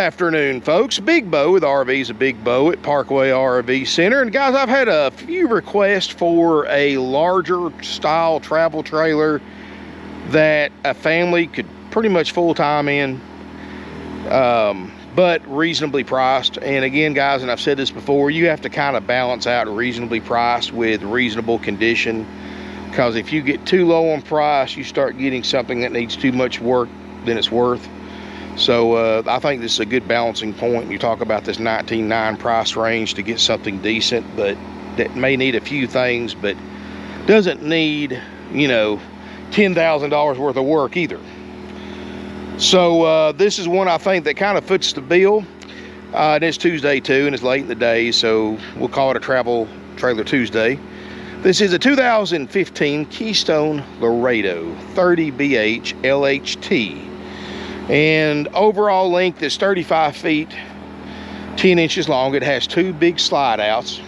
afternoon, folks. Big Bo with RV's a Big Bo at Parkway RV Center. And guys, I've had a few requests for a larger style travel trailer that a family could pretty much full-time in, but reasonably priced. And again, guys, and I've said this before, you have to kind of balance out reasonably priced with reasonable condition, because if you get too low on price, you start getting something that needs too much work than it's worth. So I think this is a good balancing point. You talk about this $19,900 price range to get something decent, but that may need a few things, but doesn't need, you know, $10,000 worth of work either. So this is one I think that kind of fits the bill. And it's Tuesday too, and it's late in the day, so we'll call it a Travel Trailer Tuesday. This is a 2015 Keystone Laredo 30BH LHT. And overall length is 35 feet, 10 inches long. It has two big slide outs.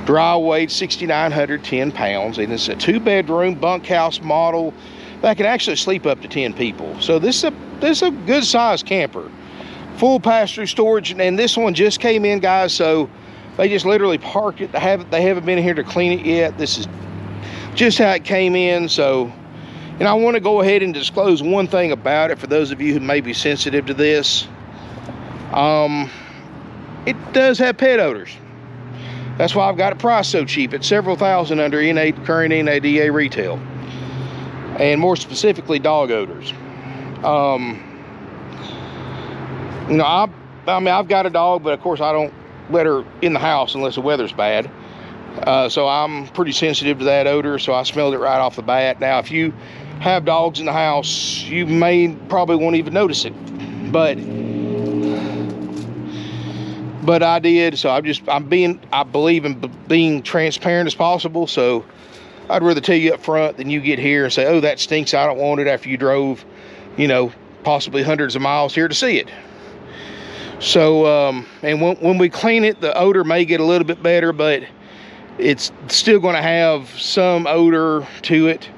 Dry weight 6,910 pounds. And it's a 2-bedroom bunkhouse model that can actually sleep up to 10 people. So this is a good sized camper. Full pass-through storage. And this one just came in, guys. So they just literally parked it. They haven't been here to clean it yet. This is just how it came in. So, and I want to go ahead and disclose one thing about it for those of you who may be sensitive to this. It does have pet odors. That's why I've got it priced so cheap. It's several thousand under current NADA retail. And more specifically, dog odors. You know, I mean, I've got a dog, but of course I don't let her in the house unless the weather's bad. So I'm pretty sensitive to that odor, so I smelled it right off the bat. Now, if you have dogs in the house, you probably won't even notice it, but I did. So I believe in being transparent as possible. So I'd rather tell you up front than you get here and say, oh, that stinks, I don't want it, after you drove, you know, possibly hundreds of miles here to see it. So and when we clean it, the odor may get a little bit better, but it's still going to have some odor to it.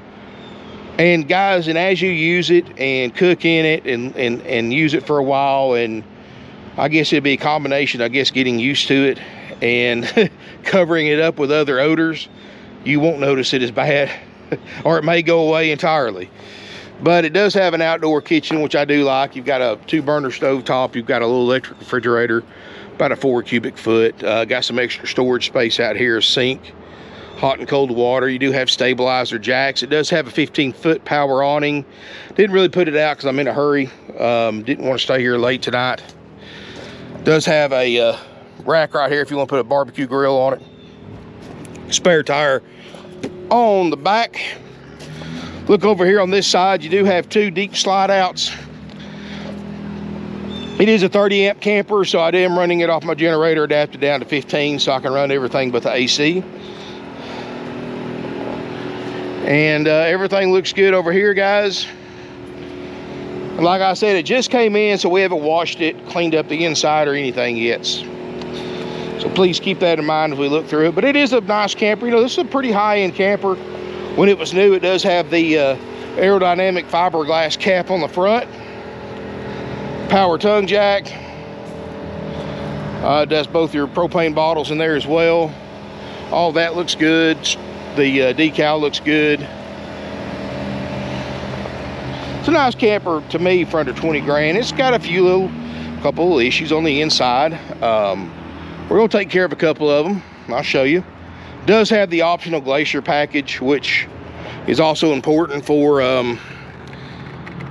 And guys, and as you use it and cook in it and use it for a while, and I guess it'd be a combination, I guess, getting used to it and covering it up with other odors, you won't notice it as bad, or it may go away entirely. But it does have an outdoor kitchen, which I do like. You've got a 2-burner stove top. You've got a little electric refrigerator, about a 4 cubic foot. Got some extra storage space out here, a sink, hot and cold water. You do have stabilizer jacks. It does have a 15-foot power awning. Didn't really put it out because I'm in a hurry. Didn't want to stay here late tonight. Does have a rack right here if you want to put a barbecue grill on it. Spare tire on the back. Look over here on this side, you do have 2 deep slide outs. It is a 30 amp camper, so I am running it off my generator adapted down to 15, so I can run everything but the AC. And everything looks good over here, guys. And like I said, it just came in, so we haven't washed it, cleaned up the inside or anything yet. So please keep that in mind as we look through it. But it is a nice camper. You know, this is a pretty high-end camper. When it was new, it does have the aerodynamic fiberglass cap on the front. Power tongue jack. It does both your propane bottles in there as well. All that looks good. The decal looks good. It's a nice camper to me for under 20 grand. It's got a couple of issues on the inside. We're gonna take care of a couple of them. I'll show you. Does have the optional Glacier package, which is also important for you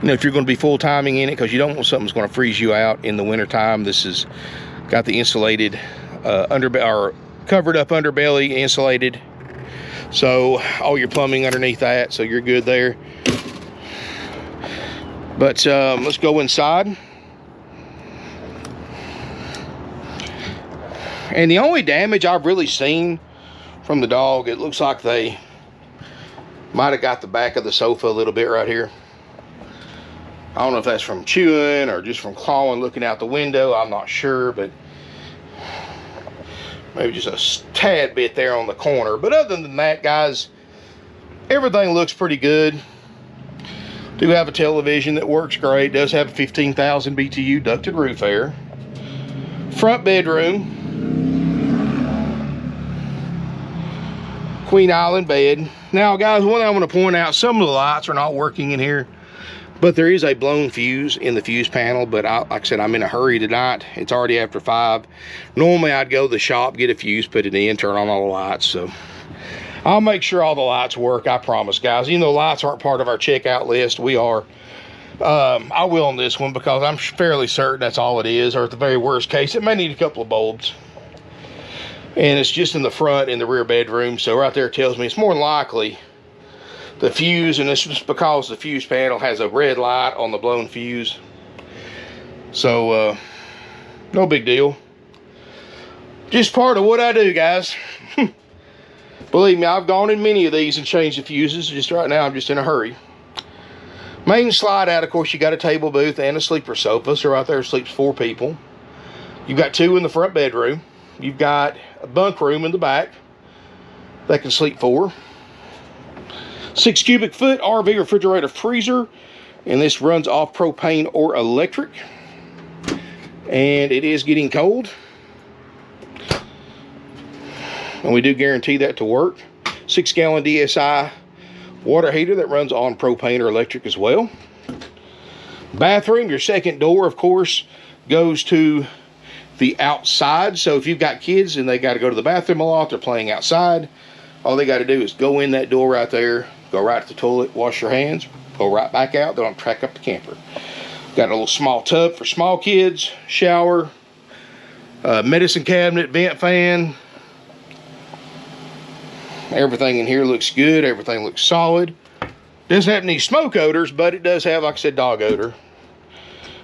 know, if you're going to be full timing in it, because you don't want something that's going to freeze you out in the winter time. This has got the insulated covered up underbelly, insulated, so all your plumbing underneath that, so you're good there. But let's go inside. And the only damage I've really seen from the dog, it looks like they might have got the back of the sofa a little bit right here. I don't know if that's from chewing or just from clawing, looking out the window. I'm not sure, but maybe just a tad bit there on the corner. But other than that, guys, everything looks pretty good. Do have a television that works great. Does have a 15,000 BTU ducted roof air. Front bedroom. Queen Island bed. Now guys, one thing I want to point out, some of the lights are not working in here, but there is a blown fuse in the fuse panel. But like I said, I'm in a hurry tonight. It's already after 5. Normally I'd go to the shop, get a fuse, put it in, turn on all the lights. So I'll make sure all the lights work, I promise, guys. Even though lights aren't part of our checkout list, we are. I will on this one, because I'm fairly certain that's all it is, or at the very worst case, it may need a couple of bulbs. And it's just in the front, in the rear bedroom. So right there tells me it's more than likely the fuse, and it's just because the fuse panel has a red light on the blown fuse. So, no big deal. Just part of what I do, guys. Believe me, I've gone in many of these and changed the fuses. Just right now, I'm just in a hurry. Main slide out, of course, you got a table booth and a sleeper sofa. So right there sleeps 4 people. You've got 2 in the front bedroom. You've got a bunk room in the back that can sleep 4. 6 cubic foot RV refrigerator freezer. And this runs off propane or electric. And it is getting cold. And we do guarantee that to work. 6-gallon DSI water heater that runs on propane or electric as well. Bathroom, your second door, of course, goes to the outside. So if you've got kids and they got to go to the bathroom a lot, they're playing outside, all they got to do is go in that door right there, go right to the toilet, wash your hands, go right back out. They don't track up the camper. Got a little small tub for small kids, shower, medicine cabinet, vent fan. Everything in here looks good. Everything looks solid. Doesn't have any smoke odors, but it does have, like I said, dog odor.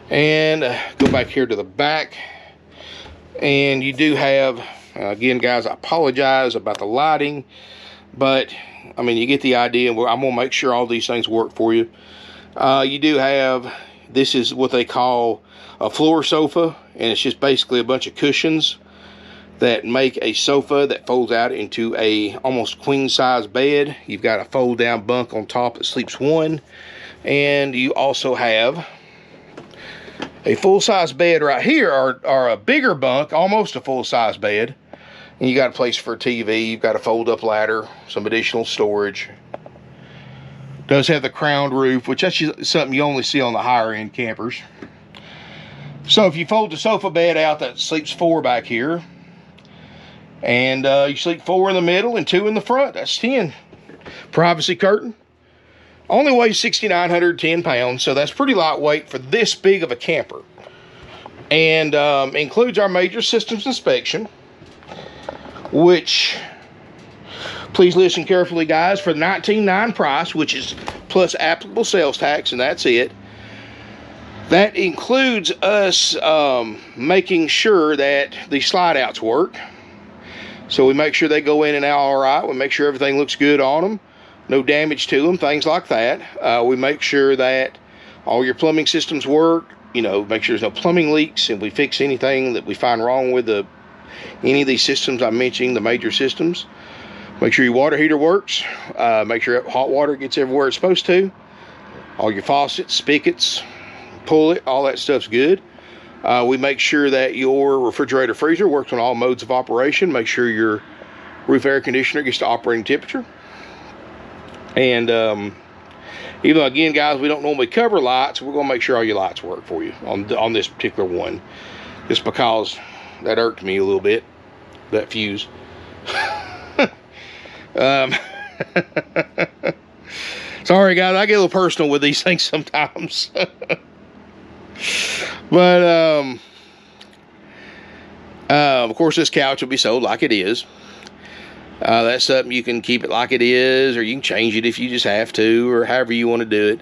And go back here to the back. And you do have, again, guys, I apologize about the lighting, but I mean, you get the idea. I'm gonna make sure all these things work for you. You do have, this is what they call a floor sofa, and it's just basically a bunch of cushions that make a sofa that folds out into a almost queen size bed. You've got a fold down bunk on top that sleeps 1, and you also have a full-size bed right here, or a bigger bunk, almost a full-size bed. And you got a place for a TV, you've got a fold-up ladder, some additional storage. Does have the crowned roof, which that's just something you only see on the higher-end campers. So if you fold the sofa bed out, that sleeps 4 back here. And you sleep 4 in the middle and 2 in the front. That's 10. Privacy curtain. Only weighs 6,910 pounds, so that's pretty lightweight for this big of a camper. And includes our major systems inspection, which, please listen carefully, guys, for the $19,900 price, which is plus applicable sales tax, and that's it. That includes us making sure that the slide outs work. So we make sure they go in and out all right. We make sure everything looks good on them. No damage to them, things like that. We make sure that all your plumbing systems work. You know, make sure there's no plumbing leaks, and we fix anything that we find wrong with any of these systems I'm mentioning, the major systems. Make sure your water heater works. Make sure hot water gets everywhere it's supposed to. All your faucets, spigots, pull it, all that stuff's good. We make sure that your refrigerator freezer works on all modes of operation. Make sure your roof air conditioner gets to operating temperature. And even though, again, guys, we don't normally cover lights, we're going to make sure all your lights work for you on this particular one. Just because that irked me a little bit, that fuse. Sorry, guys, I get a little personal with these things sometimes. But of course, this couch will be sold like it is. That's something you can keep it like it is, or you can change it if you just have to, or however you want to do it.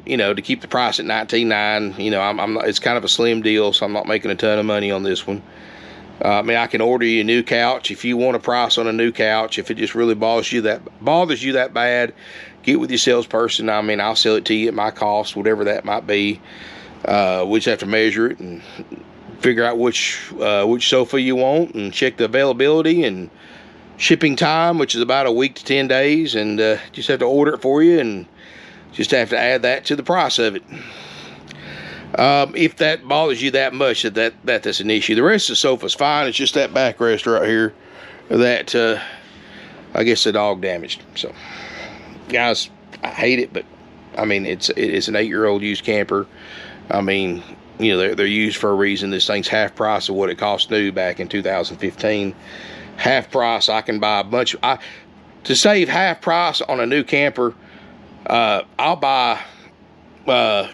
You know, to keep the price at $19,900. You know, I'm not, it's kind of a slim deal, so I'm not making a ton of money on this one. I mean, I can order you a new couch if you want a price on a new couch. If it just really bothers you that bad, get with your salesperson. I mean, I'll sell it to you at my cost, whatever that might be. We just have to measure it and figure out which sofa you want, and check the availability and shipping time, which is about a week to 10 days, and just have to order it for you and Just have to add that to the price of it. If that bothers you that much, that's an issue. The rest of the sofa's fine. It's just that backrest right here that I guess the dog damaged. So, guys, I hate it, but I mean, it is an 8-year-old used camper. I mean, you know, they're used for a reason. This thing's half price of what it cost new back in 2015. Half price. I can buy a bunch. To save half price on a new camper, I'll buy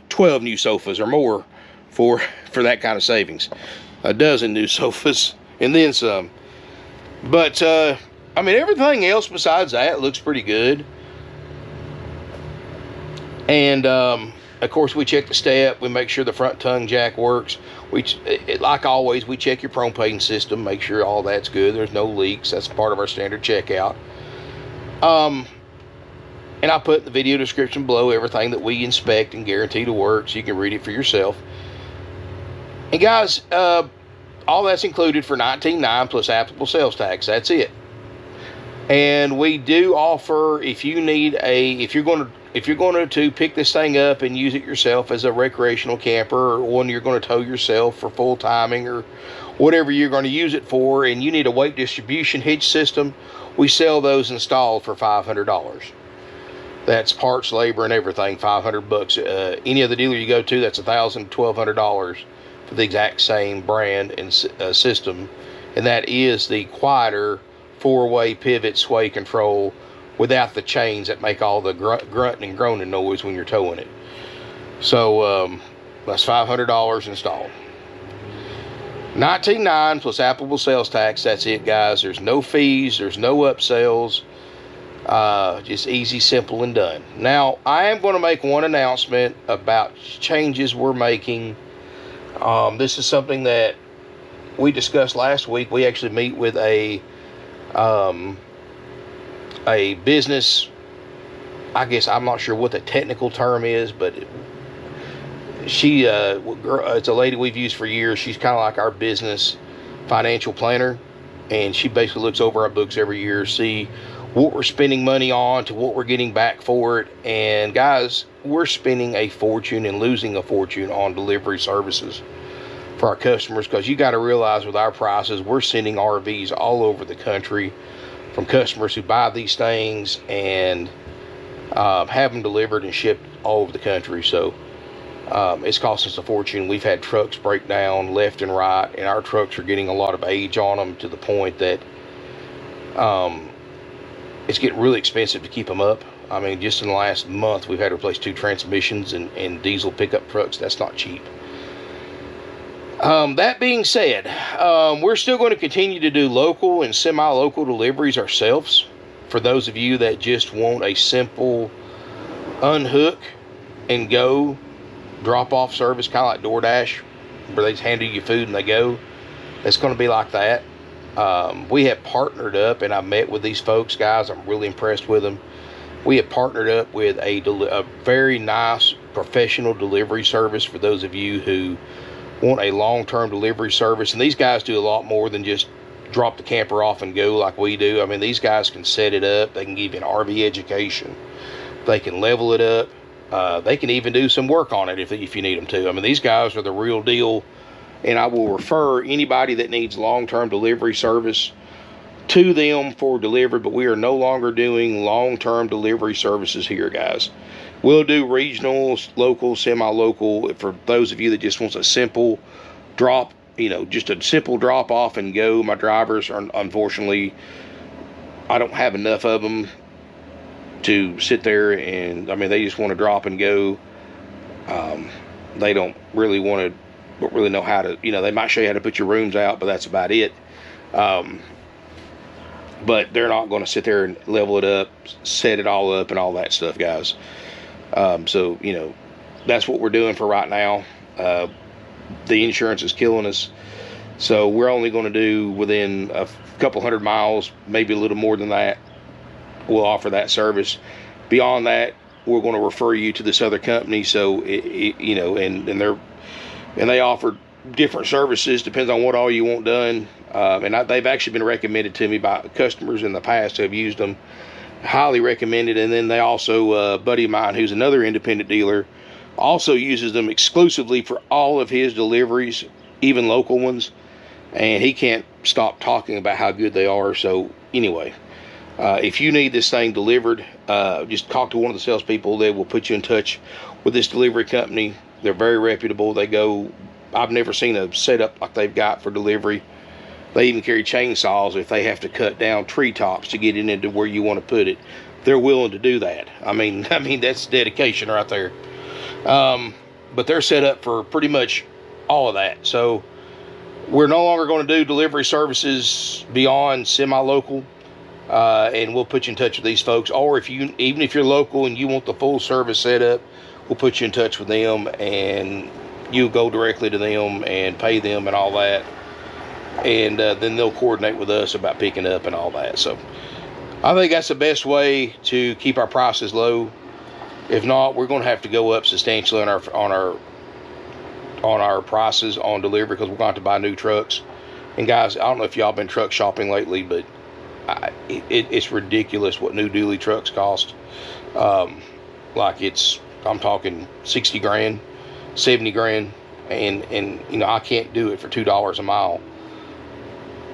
12 new sofas or more for that kind of savings. A dozen new sofas and then some. But I mean, everything else besides that looks pretty good. And of course, we check the step. We make sure the front tongue jack works. Like always, we check your propane system, make sure all that's good. There's no leaks. That's part of our standard checkout. And I'll put in the video description below everything that we inspect and guarantee to work, so you can read it for yourself. And guys, all that's included for $19,900 plus applicable sales tax. That's it. And we do offer, if you're going to pick this thing up and use it yourself as a recreational camper, or one you're going to tow yourself for full timing or whatever you're going to use it for, and you need a weight distribution hitch system, we sell those installed for $500. That's parts, labor, and everything, $500. Any other dealer you go to, that's $1,000, $1,200 for the exact same brand and system. And that is the quieter 4-way pivot sway control without the chains that make all the grunting and groaning noise when you're towing it. So that's $500 installed. $19,900 plus applicable sales tax. That's it, guys. There's no fees. There's no upsells. Just easy, simple, and done. Now, I am going to make one announcement about changes we're making. This is something that we discussed last week. We actually meet with a business, I guess I'm not sure what the technical term is, but she it's a lady we've used for years. She's kind of like our business financial planner, and she basically looks over our books every year, see what we're spending money on to what we're getting back for it. And guys, we're spending a fortune and losing a fortune on delivery services for our customers, because you got to realize with our prices, we're sending RVs all over the country from customers who buy these things and have them delivered and shipped all over the country. So it's costing us a fortune. We've had trucks break down left and right, and our trucks are getting a lot of age on them to the point that it's getting really expensive to keep them up. I mean, just in the last month, we've had to replace 2 transmissions and diesel pickup trucks. That's not cheap. That being said, we're still going to continue to do local and semi-local deliveries ourselves. For those of you that just want a simple unhook and go drop-off service, kind of like DoorDash, where they just hand you food and they go, it's going to be like that. We have partnered up, and I met with these folks, guys. I'm really impressed with them. We have partnered up with a very nice professional delivery service for those of you who want a long-term delivery service. And these guys do a lot more than just drop the camper off and go like we do. I mean, these guys can set it up. They can give you an RV education. They can level it up. They can even do some work on it if you need them to. I mean, these guys are the real deal. And I will refer anybody that needs long-term delivery service to them for delivery, but we are no longer doing long-term delivery services here, guys. We'll do regional, local, semi-local for those of you that just wants a simple drop, just a simple drop off and go. My drivers are, unfortunately, I don't have enough of them to sit there and, I mean, they just want to drop and go. They don't really know how to, they might show you how to put your rooms out, but that's about it. But they're not going to sit there and level it up, set it all up and all that stuff, guys. So, that's what we're doing for right now. The insurance is killing us. So we're only going to do within a couple 100 miles, maybe a little more than that. We'll offer that service. Beyond that, we're going to refer you to this other company. So, and they offer different services, depends on what all you want done. They've actually been recommended to me by customers in the past who have used them. Highly recommended. And then they also, a buddy of mine who's another independent dealer, also uses them exclusively for all of his deliveries, even local ones. And he can't stop talking about how good they are. So anyway, if you need this thing delivered, just talk to one of the salespeople. They will put you in touch with this delivery company. They're very reputable. I've never seen a setup like they've got for delivery. They even carry chainsaws if they have to cut down treetops to get it into where you want to put it. They're willing to do that. I mean that's dedication right there. But they're set up for pretty much all of that. So we're no longer going to do delivery services beyond semi-local, and we'll put you in touch with these folks. Or even if you're local and you want the full service setup, we'll put you in touch with them, and you go directly to them and pay them and all that. And then they'll coordinate with us about picking up and all that. So I think that's the best way to keep our prices low. If not, we're going to have to go up substantially on our prices on delivery, because we're going to have to buy new trucks. And guys, I don't know if y'all been truck shopping lately, but it's ridiculous what new dually trucks cost. I'm talking 60 grand, 70 grand, and you know, I can't do it for $2 a mile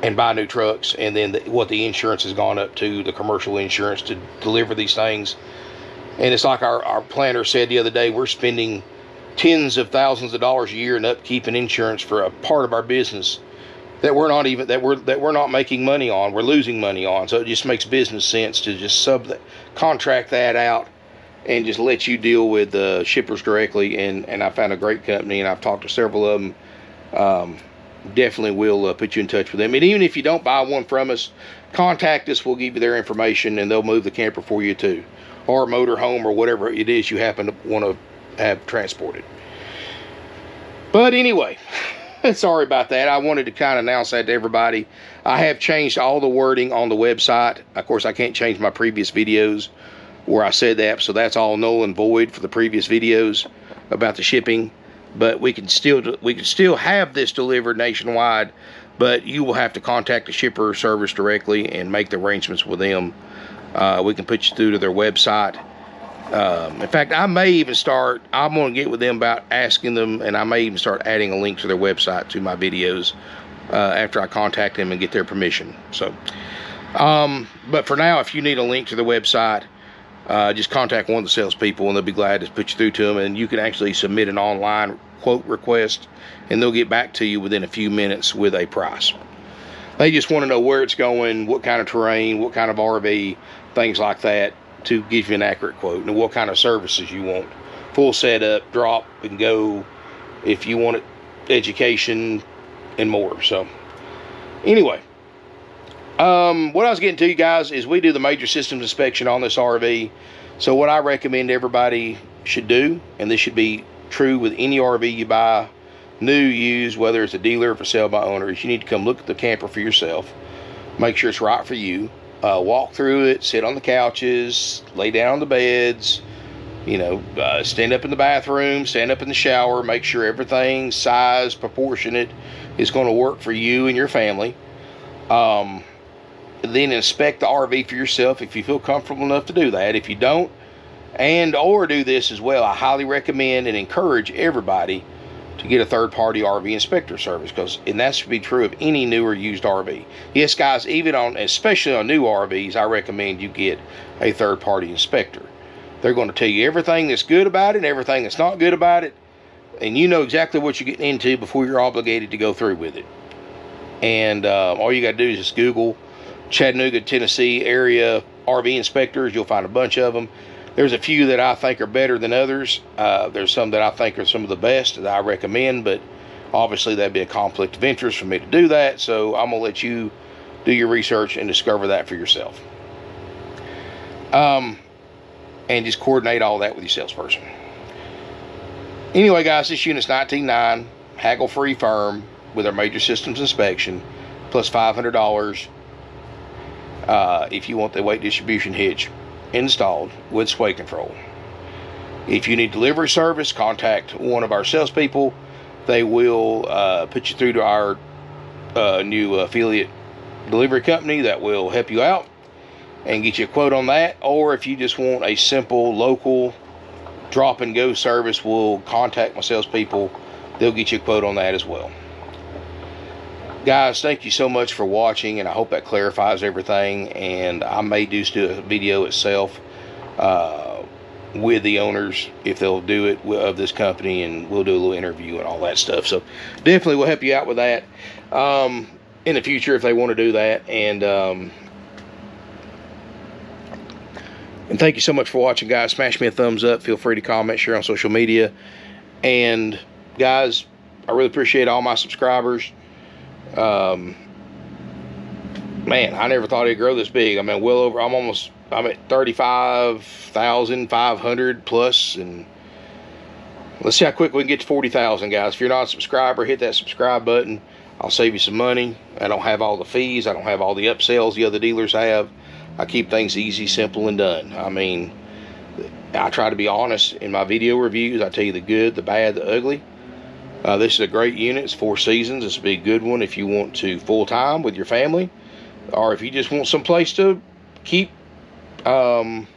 and buy new trucks. And then what the insurance has gone up to, the commercial insurance to deliver these things. And it's like our planner said the other day, we're spending tens of thousands of dollars a year in upkeep and insurance for a part of our business that we're not making money on. We're losing money on. So it just makes business sense to just contract that out and just let you deal with the shippers directly. And I found a great company, and I've talked to several of them. Definitely will put you in touch with them. And even if you don't buy one from us, contact us. We'll give you their information, and they'll move the camper for you too, or motorhome, or whatever it is you happen to want to have transported. But anyway, sorry about that. I wanted to kind of announce that to everybody. I have changed all the wording on the website. Of course, I can't change my previous videos where I said that, so that's all null and void for the previous videos about the shipping. But we can still have this delivered nationwide, but you will have to contact the shipper service directly and make the arrangements with them. We can put you through to their website. In fact, I'm going to get with them about asking them, and I may even start adding a link to their website to my videos after I contact them and get their permission. So, but for now, if you need a link to the website, just contact one of the salespeople, and they'll be glad to put you through to them. And you can actually submit an online quote request, and they'll get back to you within a few minutes with a price. They just want to know where it's going, what kind of terrain, what kind of RV, things like that, to give you an accurate quote, and what kind of services you want. Full setup, drop and go, if you want it, education, and more. So anyway, what I was getting to, you guys, is we do the major systems inspection on this RV. So what I recommend everybody should do, and this should be true with any RV you buy, new, used, whether it's a dealer or for sale by owner, is you need to come look at the camper for yourself, make sure it's right for you, walk through it, sit on the couches, lay down on the beds, stand up in the bathroom, stand up in the shower, make sure everything size, proportionate is going to work for you and your family. Then inspect the RV for yourself if you feel comfortable enough to do that. If you don't, or do this as well, I highly recommend and encourage everybody to get a third-party RV inspector service, and that should be true of any new or used RV. Yes, guys, especially on new RVs, I recommend you get a third-party inspector. They're going to tell you everything that's good about it and everything that's not good about it, and you know exactly what you're getting into before you're obligated to go through with it. And all you got to do is just Google Chattanooga, Tennessee area RV inspectors. You'll find a bunch of them. There's a few that I think are better than others. There's some that I think are some of the best that I recommend, but obviously that'd be a conflict of interest for me to do that, so I'm going to let you do your research and discover that for yourself. And just coordinate all that with your salesperson. Anyway, guys, this unit's $19,900, haggle-free firm with our major systems inspection, plus $500 if you want the weight distribution hitch installed with sway control. If you need delivery service, contact one of our salespeople. They will put you through to our new affiliate delivery company that will help you out. and get you a quote on that. Or if you just want a simple local drop and go service, we'll contact my salespeople. They'll get you a quote on that as well. Guys, thank you so much for watching, and I hope that clarifies everything. And I may do a video itself with the owners, if they'll do it, of this company, and we'll do a little interview and all that stuff. So definitely we'll help you out with that in the future if they want to do that. And thank you so much for watching, guys. Smash me a thumbs up. Feel free to comment, share on social media. And guys, I really appreciate all my subscribers. Man, I never thought it'd grow this big. I mean, I'm at 35,500 plus, and let's see how quick we can get to 40,000, guys. If you're not a subscriber, hit that subscribe button. I'll save you some money. I don't have all the fees. I don't have all the upsells the other dealers have. I keep things easy, simple, and done. I mean, I try to be honest in my video reviews. I tell you the good, the bad, the ugly. This is a great unit. It's 4 seasons. This will be a good one if you want to full-time with your family, or if you just want some place to keep, like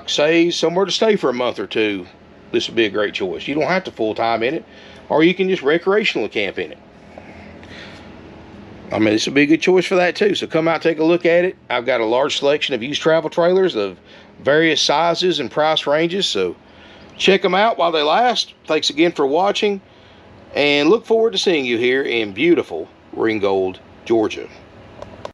say, somewhere to stay for a month or two. This would be a great choice. You don't have to full-time in it, or you can just recreational camp in it. I mean, this would be a good choice for that too. So come out, take a look at it. I've got a large selection of used travel trailers of various sizes and price ranges, so check them out while they last. Thanks again for watching, and look forward to seeing you here in beautiful Ringgold, Georgia.